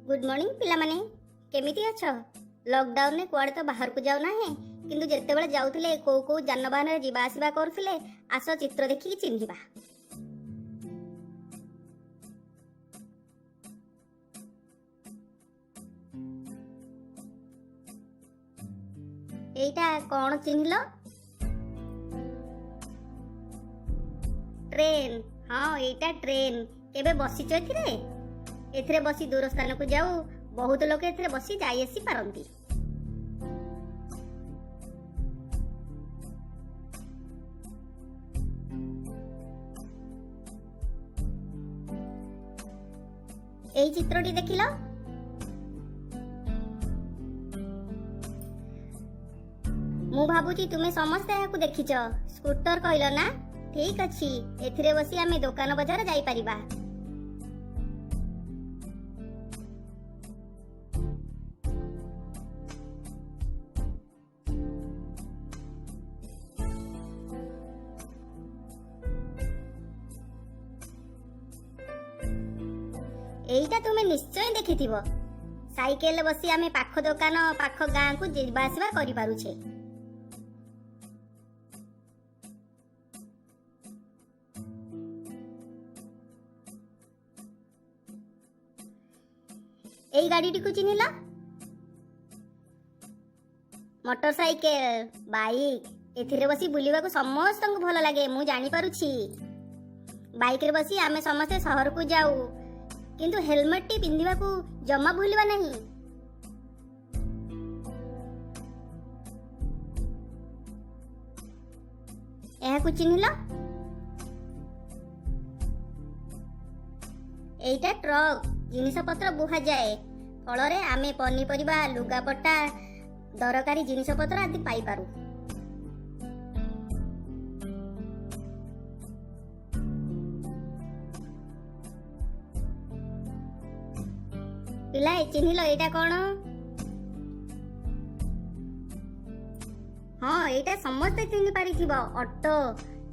Good morning पिला माने केमिति अछ। लॉकडाउन ने कुआडे तो बाहर को जाऊ ना है किंतु जेतेबेले जाउथिले को को जानबाहन रे जीवा आसीबा करथिले आस चित्र देखि चिन्हिबा। एइटा कोन चिन्हिलो? ट्रेन। हाँ एइटा ट्रेन। केबे बसिछ एथिरे? एथिरे बसी दूर स्थान को जाऊ बहुत लोक एथिरे बसी जाई आसी पारंती। एई चित्रटी देखिलो? मु भाबुची तुमे समस्त याकु देखिछ। स्कूटर कहलो ना? ठीक अछि। एथिरे बसी आमे दुकान बाजार जाई परिबा। एइटा तुमे निश्चय देखिथिबो। साइकेल बसी आमे पाख दुकान पाख गाँ को जीवा आसीबा करि पारुछे। एई गाड़ीटी को चिन्हिला? मोटरसाइकेल बाइक एथिरे बसी बुलिबा को समस्त को भल लागे मु जानि पारुछि। बाइक रे बसी आमे समस्त शहर को जाऊ किंतु हेलमेट टी पिंधिबा को जमा भूलिबा नहीं। एहा को चिन्हिला? एइटा ट्रक जिनिस पत्र बुहा जाए फल रे आमे पनीपरिबा लुगापट्टा दरकारी जिनिस पत्र आदि पाई पारू। पिला चिन्हिलो एटा कोन? हाँ एटा समस्त चिन्हि पारिथिबो। ऑटो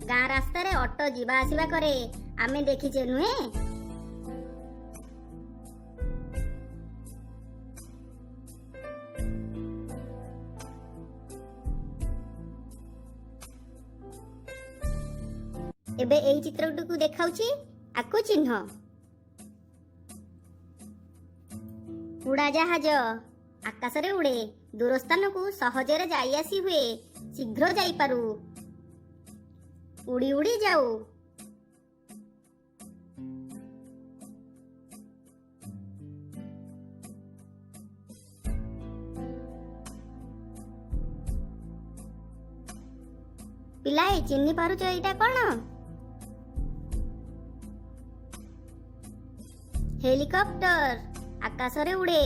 गाँ रास्ता रे ऑटो जीवा आसीबा करे आमे देखिचे नुहे। एबे एई चित्रटुकु देखाउची आकु चिन्ह। उड़ाजाहाज आकाश रे उड़े दूर स्थान को सहजरे जाई आसी हुए शीघ्र जाई पारू उड़ी उड़ी जाऊ। पिलाए चिन्हि पारुछ एइटा कोन? हेलिकॉप्टर आकाश रे उड़े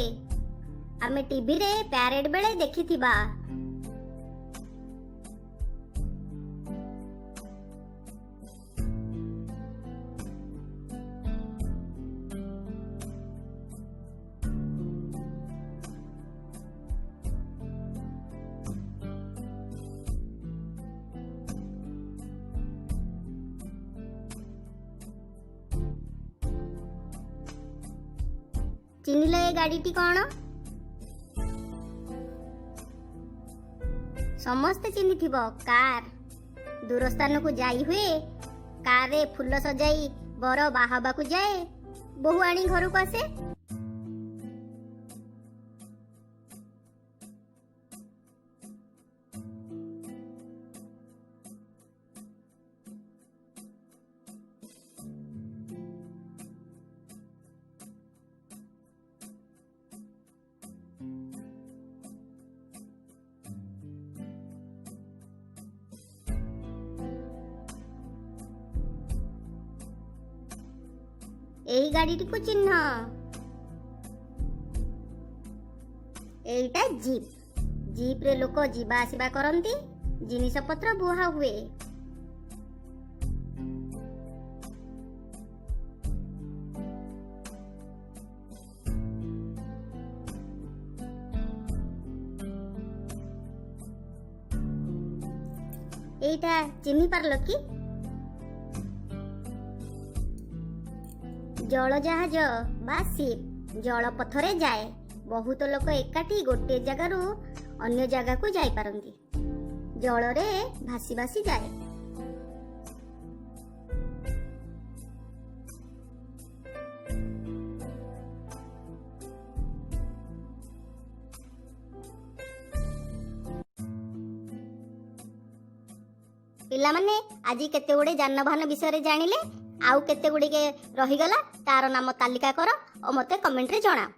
आमे टीवी रे पैरेड बेले देखिथिबा। चिन्हिल ए गाड़ीटी कोन? समस्त चिन्हिथिबो। कार दूर स्थान को जाई हुए कार रे फूल सजाई बर बाहाबा को जाए बहु आनी घर को आसे। एई गाड़ीटी को चिन्ह। एइटा जीप। जीप रे लोक जीवा आसीबा करंती जिनिस पत्र बुहा हुए। एइटा चिन्हि पारलो कि? जल जहाज बा शिप ଜଳପଥରେ ଯାଏ। ବହୁତ ଲୋକ ଏକାଠି ଗୋଟିଏ ଜାଗାରୁ ଅନ୍ୟ ଜାଗାକୁ ଯାଇପାରନ୍ତି। ଜଳରେ ଭାସି ଭାସି ଯାଏ। ପିଲାମାନେ ଆଜି କେତେ ଗୁଡେ ଯାନବାହନ ବିଷୟରେ ଜାଣିଲେ। ଆଉ କେତେ ଗୁଡ଼ିକେ ରହିଗଲା ତାର ନାମ ତାଲିକା କର ଓ ମୋତେ କମେଣ୍ଟରେ ଜଣାଅ।